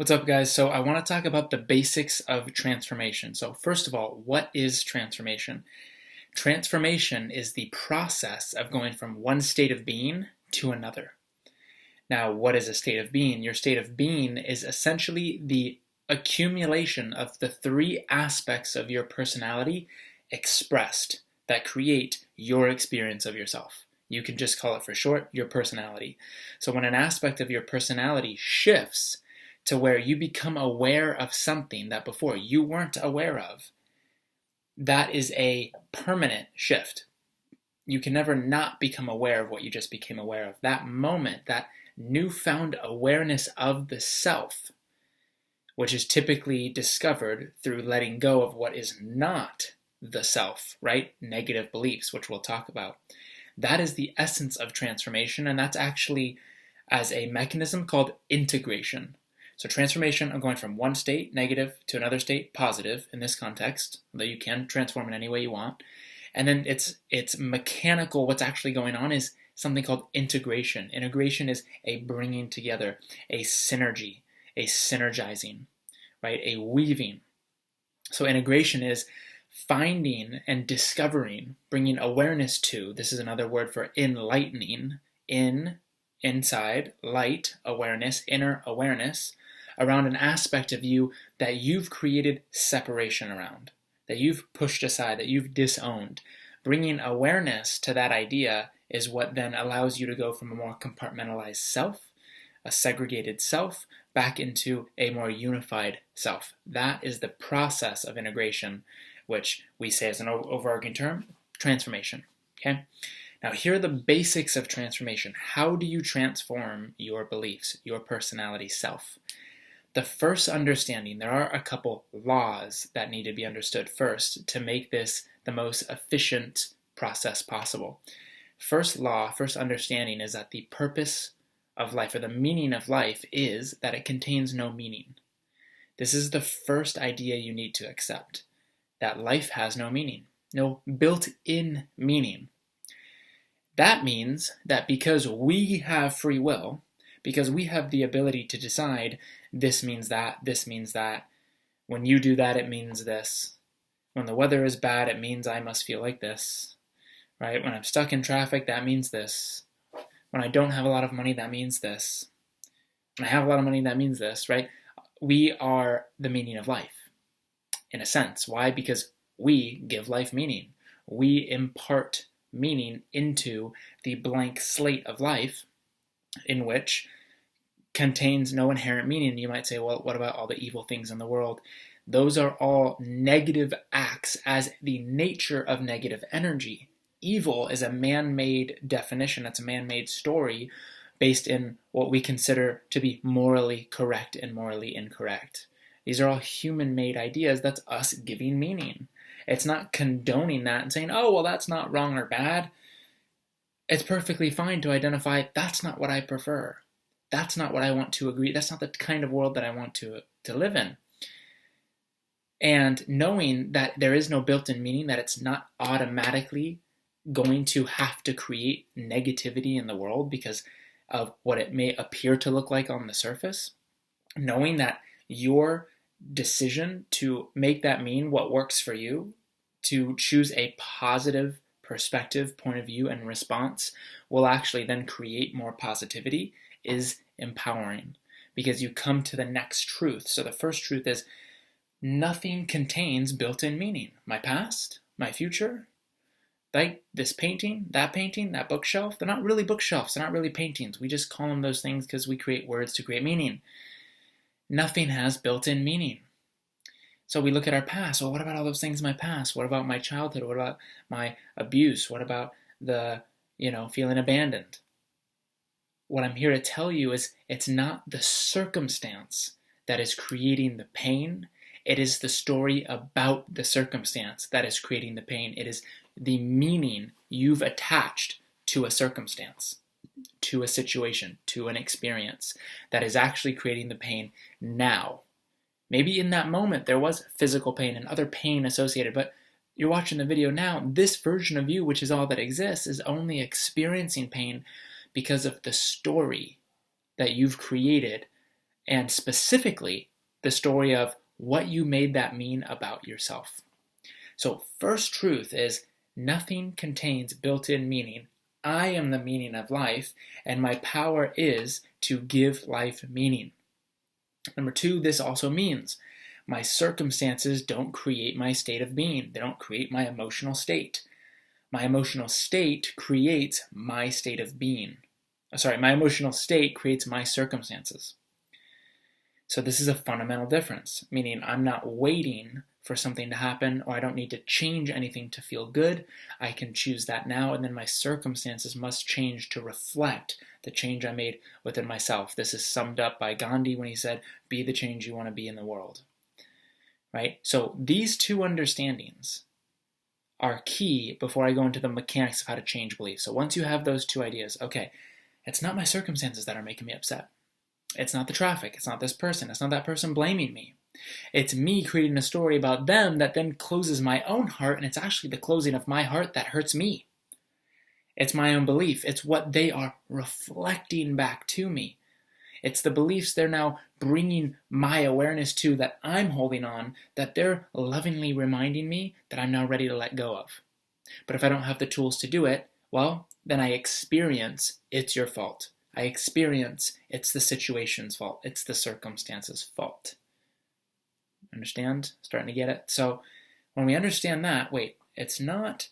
What's up, guys? So, I want to talk about the basics of transformation. So, first of all, what is transformation? Transformation is the process of going from one state of being to another. Now, what is a state of being? Your state of being is essentially the accumulation of the three aspects of your personality expressed that create your experience of yourself. You can just call it for short your personality. So, when an aspect of your personality shifts, to where you become aware of something that before you weren't aware of, that is a permanent shift. You can never not become aware of what you just became aware of. That moment, that newfound awareness of the self, which is typically discovered through letting go of what is not the self, right? Negative beliefs, which we'll talk about. That is the essence of transformation, and that's actually as a mechanism called integration. So transformation, I'm going from one state, negative, to another state, positive, in this context, although you can transform in any way you want. And then it's mechanical. What's actually going on is something called integration. Integration is a bringing together, a synergy, a synergizing, right? A weaving. So integration is finding and discovering, bringing awareness to. This is another word for enlightening. Inside, light, awareness, inner awareness, around an aspect of you that you've created separation around, that you've pushed aside, that you've disowned. Bringing awareness to that idea is what then allows you to go from a more compartmentalized self, a segregated self, back into a more unified self. That is the process of integration, which we say as an overarching term, transformation. Okay? Now, here are the basics of transformation. How do you transform your beliefs, your personality self? The first understanding, there are a couple laws that need to be understood first to make this the most efficient process possible. First law, first understanding is that the purpose of life, or the meaning of life, is that it contains no meaning. This is the first idea you need to accept, that life has no meaning, no built-in meaning. That means that because we have free will, because we have the ability to decide this means that, when you do that, it means this. When the weather is bad, it means I must feel like this, right? When I'm stuck in traffic, that means this. When I don't have a lot of money, that means this. When I have a lot of money, that means this, right? We are the meaning of life, in a sense. Why? Because we give life meaning. We impart meaning into the blank slate of life, in which contains no inherent meaning. You might say, well, what about all the evil things in the world? Those are all negative acts as the nature of negative energy. Evil is a man-made definition. It's a man-made story based in what we consider to be morally correct and morally incorrect. These are all human-made ideas. That's us giving meaning. It's not condoning that and saying, oh, well, that's not wrong or bad. It's perfectly fine to identify that's not what I prefer. That's not what I want to agree. That's not the kind of world that I want to live in. And knowing that there is no built-in meaning, that it's not automatically going to have to create negativity in the world because of what it may appear to look like on the surface, knowing that your decision to make that mean what works for you, to choose a positive perspective, point of view, and response will actually then create more positivity, is empowering, because you come to the next truth. So the first truth is nothing contains built-in meaning. My past, my future, like this painting, that bookshelf, they're not really bookshelves, they're not really paintings. We just call them those things because we create words to create meaning. Nothing has built-in meaning. So we look at our past. Well, what about all those things in my past? What about my childhood? What about my abuse? What about the, feeling abandoned? What I'm here to tell you is it's not the circumstance that is creating the pain. It is the story about the circumstance that is creating the pain. It is the meaning you've attached to a circumstance, to a situation, to an experience that is actually creating the pain now. Maybe in that moment there was physical pain and other pain associated, but you're watching the video now. This version of you, which is all that exists, is only experiencing pain because of the story that you've created and specifically the story of what you made that mean about yourself. So first truth is nothing contains built-in meaning. I am the meaning of life, and my power is to give life meaning. Number two, this also means my circumstances don't create my state of being. They don't create my emotional state. My emotional state creates my state of being. My emotional state creates my circumstances. So this is a fundamental difference, meaning I'm not waiting for something to happen, or I don't need to change anything to feel good. I can choose that now, and then my circumstances must change to reflect the change I made within myself. This is summed up by Gandhi when he said, "Be the change you want to be in the world." Right? So these two understandings are key before I go into the mechanics of how to change beliefs. So once you have those two ideas, okay, it's not my circumstances that are making me upset. It's not the traffic. It's not this person. It's not that person blaming me. It's me creating a story about them that then closes my own heart, and it's actually the closing of my heart that hurts me. It's my own belief. It's what they are reflecting back to me. It's the beliefs they're now bringing my awareness to that I'm holding on, that they're lovingly reminding me that I'm now ready to let go of. But if I don't have the tools to do it, well, then I experience it's your fault. I experience it's the situation's fault. It's the circumstance's fault. Understand? Starting to get it? So when we understand that, wait, it's not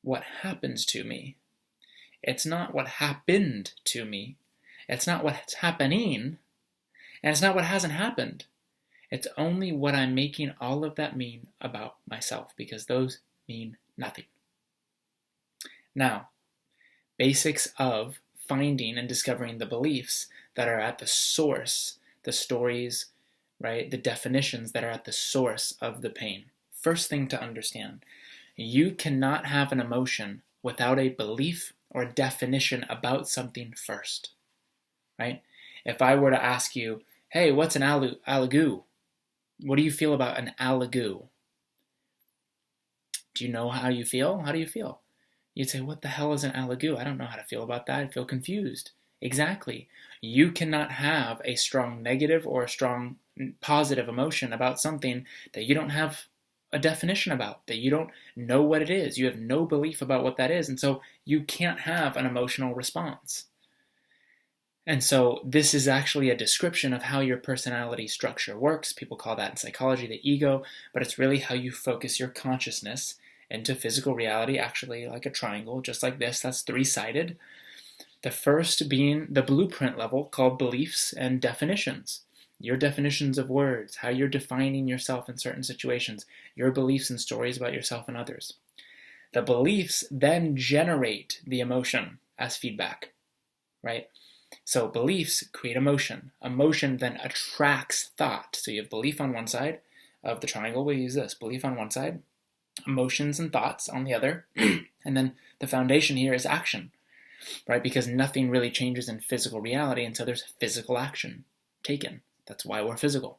what happens to me. It's not what happened to me. It's not what's happening. And it's not what hasn't happened. It's only what I'm making all of that mean about myself, because those mean nothing. Now, basics of finding and discovering the beliefs that are at the source, the stories, right, the definitions that are at the source of the pain. First thing to understand, you cannot have an emotion without a belief or a definition about something first, right? If I were to ask you, hey, what's an aligu? What do you feel about an aligu? Do you know how you feel? How do you feel? You'd say, what the hell is an aligu? I don't know how to feel about that. I feel confused. Exactly. You cannot have a strong negative or a strong positive emotion about something that you don't have a definition about, that you don't know what it is. You have no belief about what that is, and so you can't have an emotional response. And so this is actually a description of how your personality structure works. People call that in psychology the ego, but it's really how you focus your consciousness into physical reality, actually like a triangle, just like this. That's three-sided. The first being the blueprint level, called beliefs and definitions. Your definitions of words, how you're defining yourself in certain situations, your beliefs and stories about yourself and others. The beliefs then generate the emotion as feedback, right? So beliefs create emotion. Emotion then attracts thought. So you have belief on one side of the triangle. We'll use this. Belief on one side, emotions and thoughts on the other. And then the foundation here is action, right? Because nothing really changes in physical reality until there's physical action taken. That's why we're physical.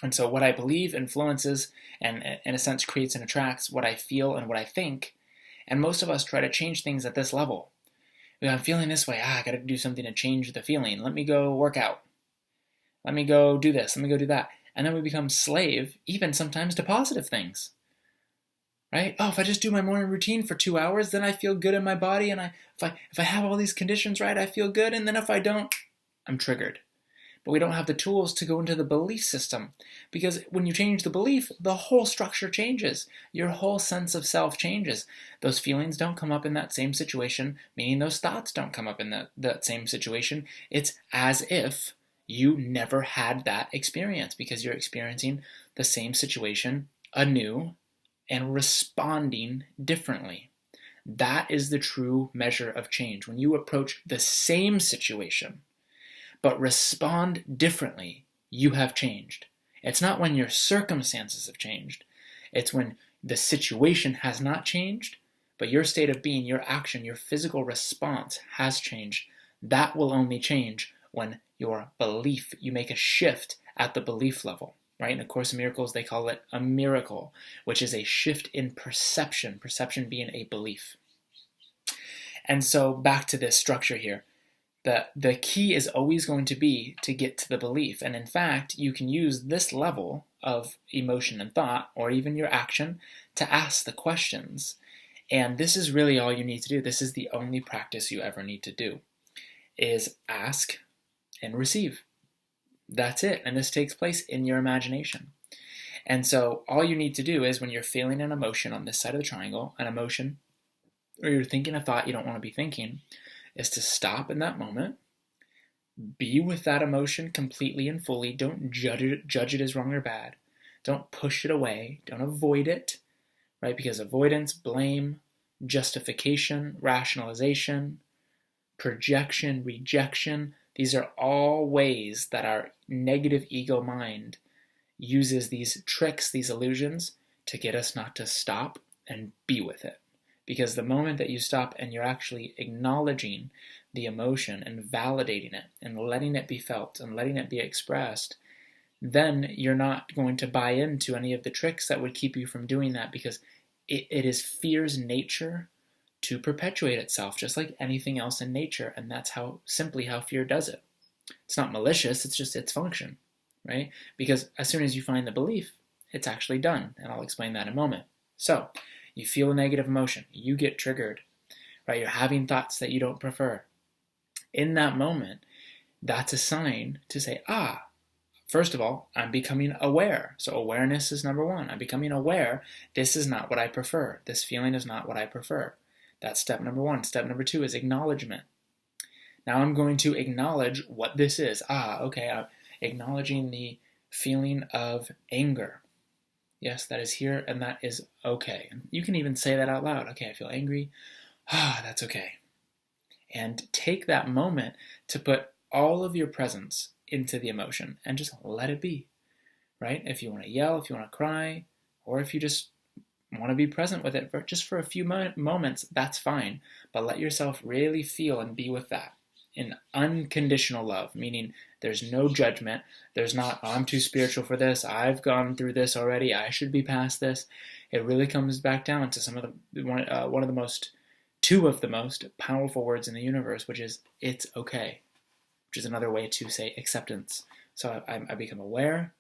And so what I believe influences and, in a sense, creates and attracts what I feel and what I think. And most of us try to change things at this level. I'm feeling this way. I got to do something to change the feeling. Let me go work out. Let me go do this. Let me go do that. And then we become slave, even sometimes, to positive things. Right? Oh, if I just do my morning routine for 2 hours, then I feel good in my body. And if I have all these conditions right, I feel good. And then if I don't, I'm triggered. But we don't have the tools to go into the belief system, because when you change the belief, the whole structure changes. Your whole sense of self changes. Those feelings don't come up in that same situation, meaning those thoughts don't come up in that same situation. It's as if you never had that experience, because you're experiencing the same situation anew and responding differently. That is the true measure of change. When you approach the same situation but respond differently, you have changed. It's not when your circumstances have changed. It's when the situation has not changed, but your state of being, your action, your physical response has changed. That will only change when your belief, you make a shift at the belief level, right? In A Course in Miracles, they call it a miracle, which is a shift in perception being a belief. And so back to this structure here. The key is always going to be to get to the belief. And in fact, you can use this level of emotion and thought, or even your action, to ask the questions. And this is really all you need to do. This is the only practice you ever need to do, is ask and receive. That's it. And this takes place in your imagination. And so all you need to do is, when you're feeling an emotion on this side of the triangle, an emotion, or you're thinking a thought you don't want to be thinking, is to stop in that moment, be with that emotion completely and fully. Don't judge it as wrong or bad. Don't push it away. Don't avoid it, right? Because avoidance, blame, justification, rationalization, projection, rejection, these are all ways that our negative ego mind uses these tricks, these illusions, to get us not to stop and be with it. Because the moment that you stop and you're actually acknowledging the emotion and validating it and letting it be felt and letting it be expressed, then you're not going to buy into any of the tricks that would keep you from doing that, because it is fear's nature to perpetuate itself, just like anything else in nature. And that's simply how fear does it. It's not malicious, it's just its function, right? Because as soon as you find the belief, it's actually done. And I'll explain that in a moment. So you feel a negative emotion, you get triggered, right? You're having thoughts that you don't prefer. In that moment, that's a sign to say, first of all, I'm becoming aware. So awareness is number one. I'm becoming aware. This is not what I prefer. This feeling is not what I prefer. That's step number one. Step number two is acknowledgement. Now I'm going to acknowledge what this is. Okay, I'm acknowledging the feeling of anger. Yes, that is here, and that is okay. You can even say that out loud. Okay, I feel angry. That's okay. And take that moment to put all of your presence into the emotion and just let it be, right? If you want to yell, if you want to cry, or if you just want to be present with it just for a few moments, that's fine. But let yourself really feel and be with that in unconditional love, meaning there's no judgment. There's not, I'm too spiritual for this. I've gone through this already. I should be past this. It really comes back down to two of the most powerful words in the universe, which is, it's okay, which is another way to say acceptance. So I become aware,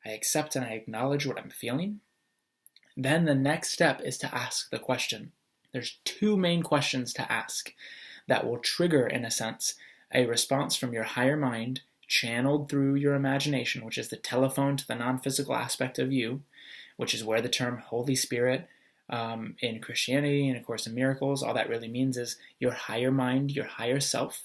I accept and I acknowledge what I'm feeling. Then the next step is to ask the question. There's two main questions to ask that will trigger, in a sense, a response from your higher mind channeled through your imagination, which is the telephone to the non-physical aspect of you, which is where the term Holy Spirit in Christianity and, of course, in Miracles, all that really means is your higher mind, your higher self,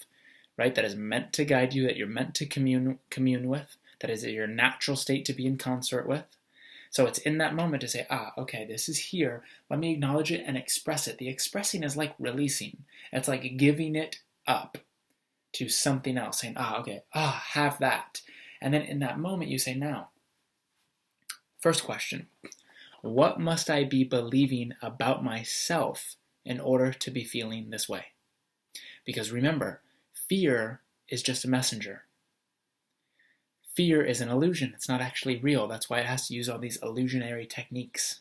right? That is meant to guide you, that you're meant to commune with, that is your natural state to be in concert with. So it's in that moment to say, okay, this is here. Let me acknowledge it and express it. The expressing is like releasing. It's like giving it up to something else, saying, okay, have that. And then in that moment you say, now, first question, what must I be believing about myself in order to be feeling this way? Because remember, fear is just a messenger. Fear is an illusion. It's not actually real. That's why it has to use all these illusionary techniques.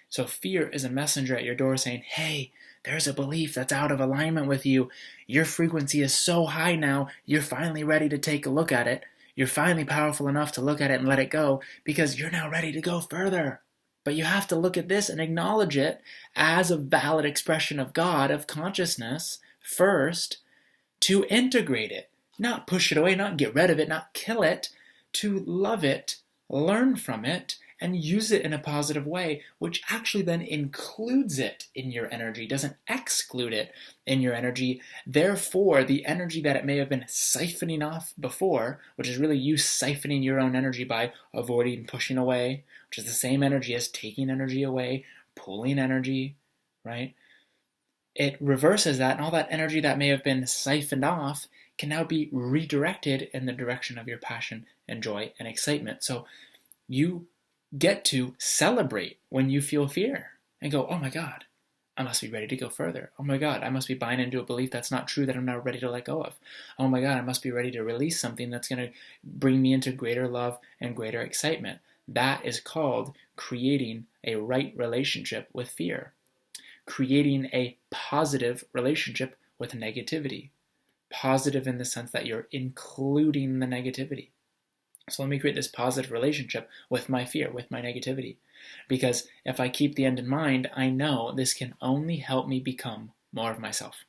So fear is a messenger at your door saying, hey, there's a belief that's out of alignment with you. Your frequency is so high now, you're finally ready to take a look at it. You're finally powerful enough to look at it and let it go because you're now ready to go further. But you have to look at this and acknowledge it as a valid expression of God, of consciousness, first, to integrate it. Not push it away, not get rid of it, not kill it, to love it, learn from it, and use it in a positive way, which actually then includes it in your energy, doesn't exclude it in your energy. Therefore, the energy that it may have been siphoning off before, which is really you siphoning your own energy by avoiding, pushing away, which is the same energy as taking energy away, pulling energy, right? It reverses that, and all that energy that may have been siphoned off can now be redirected in the direction of your passion and joy and excitement. So you get to celebrate when you feel fear and go, oh my God, I must be ready to go further. Oh my God, I must be buying into a belief that's not true that I'm now ready to let go of. Oh my God, I must be ready to release something that's going to bring me into greater love and greater excitement. That is called creating a right relationship with fear, creating a positive relationship with negativity. positive in the sense that you're including the negativity. So let me create this positive relationship with my fear, with my negativity. Because if I keep the end in mind, I know this can only help me become more of myself.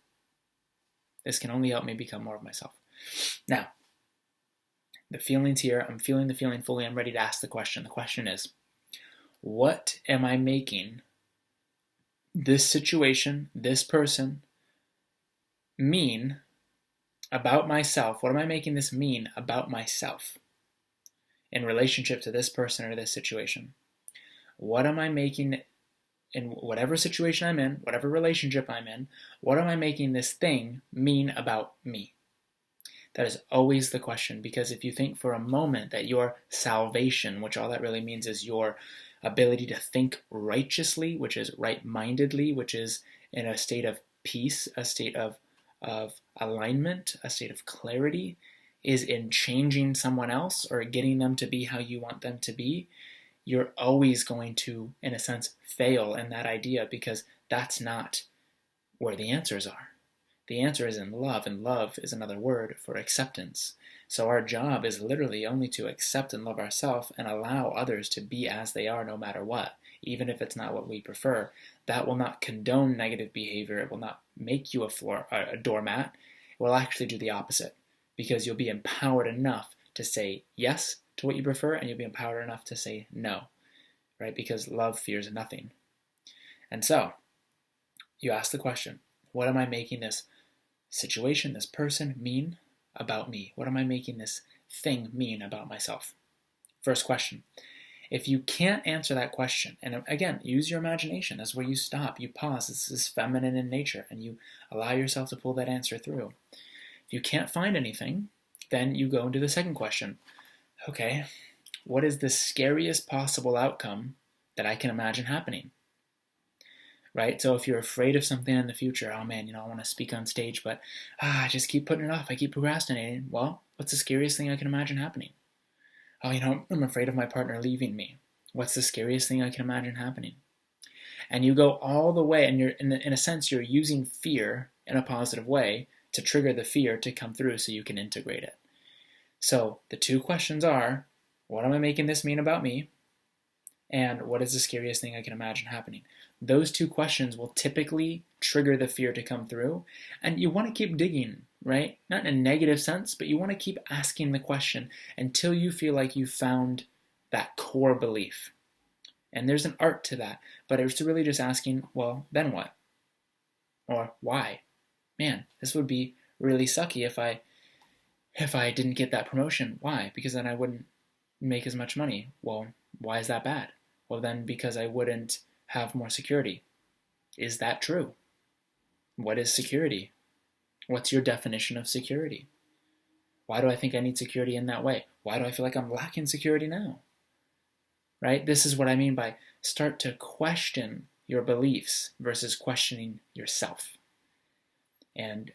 This can only help me become more of myself. Now, the feeling's here. I'm feeling the feeling fully. I'm ready to ask the question. The question is, what am I making this situation, this person, mean about myself? What am I making this mean about myself in relationship to this person or this situation? What am I making in whatever situation I'm in, whatever relationship I'm in, what am I making this thing mean about me? That is always the question, because if you think for a moment that your salvation, which all that really means is your ability to think righteously, which is right-mindedly, which is in a state of peace, a state of alignment, a state of clarity, is in changing someone else or getting them to be how you want them to be, you're always going to, in a sense, fail in that idea, because that's not where the answers are. The answer is in love, and love is another word for acceptance. So our job is literally only to accept and love ourselves and allow others to be as they are no matter what, even if it's not what we prefer. That will not condone negative behavior. It will not make you a doormat. It will actually do the opposite, because you'll be empowered enough to say yes to what you prefer, and you'll be empowered enough to say no, right? Because love fears nothing. And so you ask the question, what am I making this situation, this person mean about me? What am I making this thing mean about myself? First question. If you can't answer that question, and again, use your imagination. That's where you stop, you pause. This is feminine in nature, and you allow yourself to pull that answer through. If you can't find anything, then you go into the second question. Okay, what is the scariest possible outcome that I can imagine happening? Right? So if you're afraid of something in the future, oh man, I want to speak on stage, but I just keep putting it off. I keep procrastinating. Well, what's the scariest thing I can imagine happening? Oh, I'm afraid of my partner leaving me. What's the scariest thing I can imagine happening? And you go all the way, and you're in a sense, you're using fear in a positive way to trigger the fear to come through so you can integrate it. So the two questions are, what am I making this mean about me? And what is the scariest thing I can imagine happening? Those two questions will typically trigger the fear to come through. And you want to keep digging, right? Not in a negative sense, but you want to keep asking the question until you feel like you've found that core belief. And there's an art to that, but it's really just asking, well, then what? Or why? Man, this would be really sucky if I didn't get that promotion. Why? Because then I wouldn't make as much money. Well, why is that bad? Well, then because I wouldn't have more security. Is that true? What is security? What's your definition of security? Why do I think I need security in that way? Why do I feel like I'm lacking security now? Right? This is what I mean by start to question your beliefs versus questioning yourself. And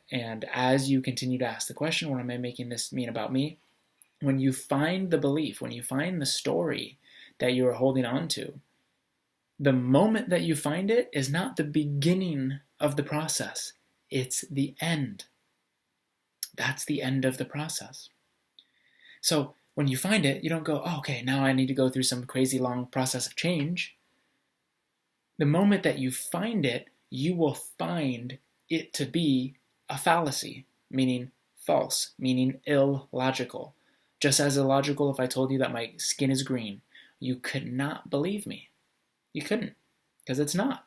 as you continue to ask the question, what am I making this mean about me? When you find the belief, when you find the story that you are holding on to, the moment that you find it is not the beginning of the process. It's the end. That's the end of the process. So when you find it, you don't go, oh, okay, now I need to go through some crazy long process of change. The moment that you find it, you will find it to be a fallacy, meaning false, meaning illogical. Just as illogical if I told you that my skin is green. You could not believe me. You couldn't, because it's not.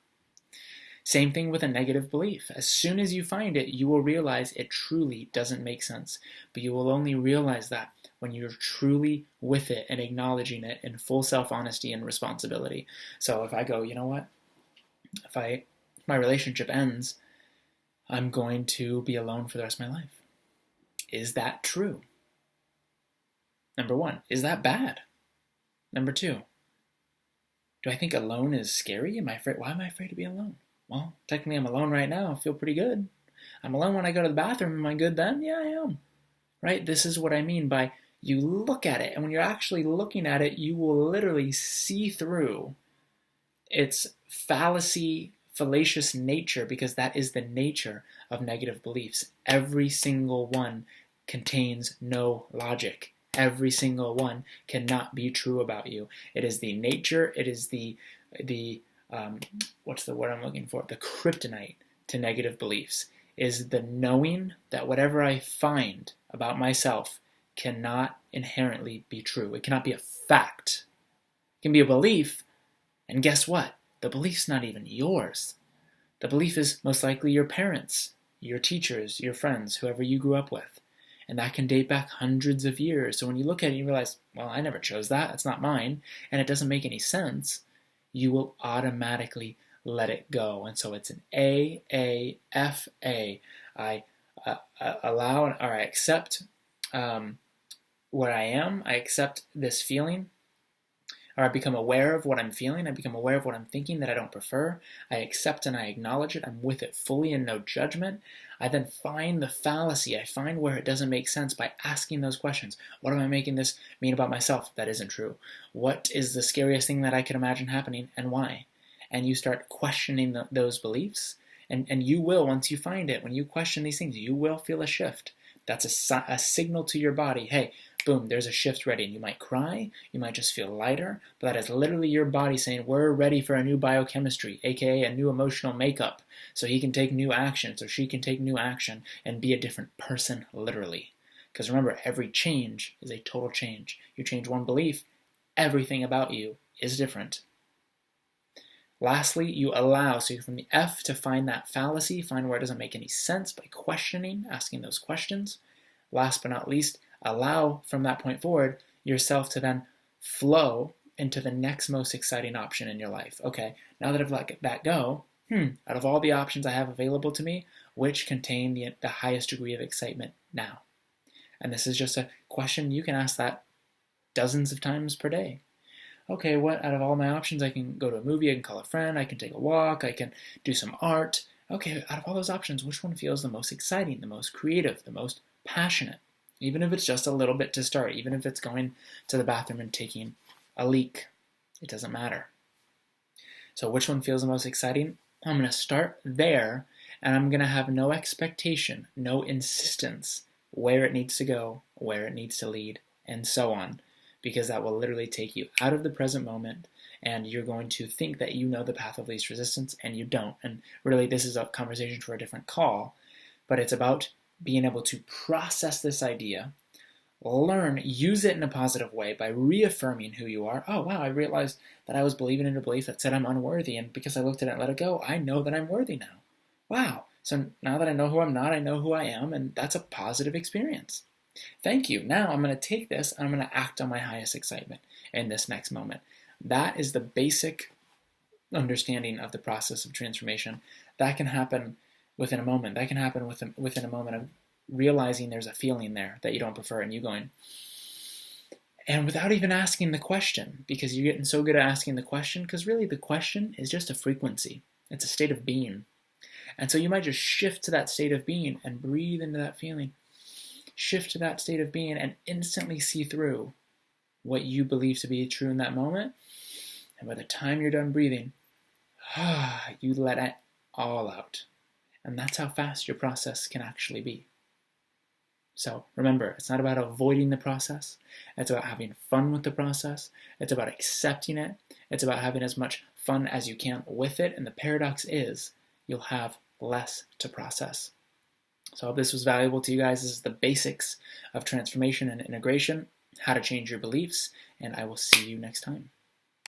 Same thing with a negative belief. As soon as you find it, you will realize it truly doesn't make sense. But you will only realize that when you're truly with it and acknowledging it in full self-honesty and responsibility. So if I go, you know what? If my relationship ends, I'm going to be alone for the rest of my life. Is that true? Number one, is that bad? Number two, do I think alone is scary? Why am I afraid to be alone? Well, technically I'm alone right now. I feel pretty good. I'm alone when I go to the bathroom. Am I good then? Yeah, I am. Right? This is what I mean by you look at it. And when you're actually looking at it, you will literally see through its fallacy, fallacious nature, because that is the nature of negative beliefs. Every single one contains no logic. Every single one cannot be true about you. It is the nature, it is the what's the word I'm looking for? The kryptonite to negative beliefs is the knowing that whatever I find about myself cannot inherently be true. It cannot be a fact. It can be a belief, and guess what? The belief's not even yours. The belief is most likely your parents, your teachers, your friends, whoever you grew up with. And that can date back hundreds of years. So when you look at it, you realize, well, I never chose that. It's not mine. And it doesn't make any sense. You will automatically let it go. And so it's an A-A-F-A. I allow or I accept what I am. I accept this feeling. Or I become aware of what I'm feeling. I become aware of what I'm thinking that I don't prefer. I accept and I acknowledge it. I'm with it fully and no judgment. I then find the fallacy. I find where it doesn't make sense by asking those questions. What am I making this mean about myself? That isn't true. What is the scariest thing that I could imagine happening and why? And you start questioning those beliefs. And you will, once you find it, when you question these things, you will feel a shift. That's a signal to your body. Hey, boom, there's a shift ready. And you might cry, you might just feel lighter, but that is literally your body saying, we're ready for a new biochemistry, aka a new emotional makeup, so he can take new action, so she can take new action and be a different person, literally. Because remember, every change is a total change. You change one belief, everything about you is different. Lastly, you allow, so from the F to find that fallacy, find where it doesn't make any sense by questioning, asking those questions. Last but not least, allow from that point forward yourself to then flow into the next most exciting option in your life. Okay, now that I've let that go, out of all the options I have available to me, which contain the highest degree of excitement now? And this is just a question you can ask that dozens of times per day. Okay, what out of all my options? I can go to a movie, I can call a friend, I can take a walk, I can do some art. Okay, out of all those options, which one feels the most exciting, the most creative, the most passionate? Even if it's just a little bit to start, even if it's going to the bathroom and taking a leak, it doesn't matter. So which one feels the most exciting? I'm going to start there, and I'm going to have no expectation, no insistence where it needs to go, where it needs to lead, and so on, because that will literally take you out of the present moment, and you're going to think that you know the path of least resistance, and you don't. And really, this is a conversation for a different call, but it's about being able to process this idea, learn, use it in a positive way by reaffirming who you are. Oh, wow, I realized that I was believing in a belief that said I'm unworthy, and because I looked at it and let it go, I know that I'm worthy now. Wow, so now that I know who I'm not, I know who I am, and that's a positive experience. Thank you. Now I'm going to take this and I'm going to act on my highest excitement in this next moment. That is the basic understanding of the process of transformation. That can happen within a moment. That can happen within a moment of realizing there's a feeling there that you don't prefer and you going, and without even asking the question, because you're getting so good at asking the question, because really the question is just a frequency. It's a state of being. And so you might just shift to that state of being and breathe into that feeling. Shift to that state of being and instantly see through what you believe to be true in that moment. And by the time you're done breathing, you let it all out. And that's how fast your process can actually be. So remember, it's not about avoiding the process. It's about having fun with the process. It's about accepting it. It's about having as much fun as you can with it. And the paradox is you'll have less to process. So I hope this was valuable to you guys. This is the basics of transformation and integration, how to change your beliefs, and I will see you next time.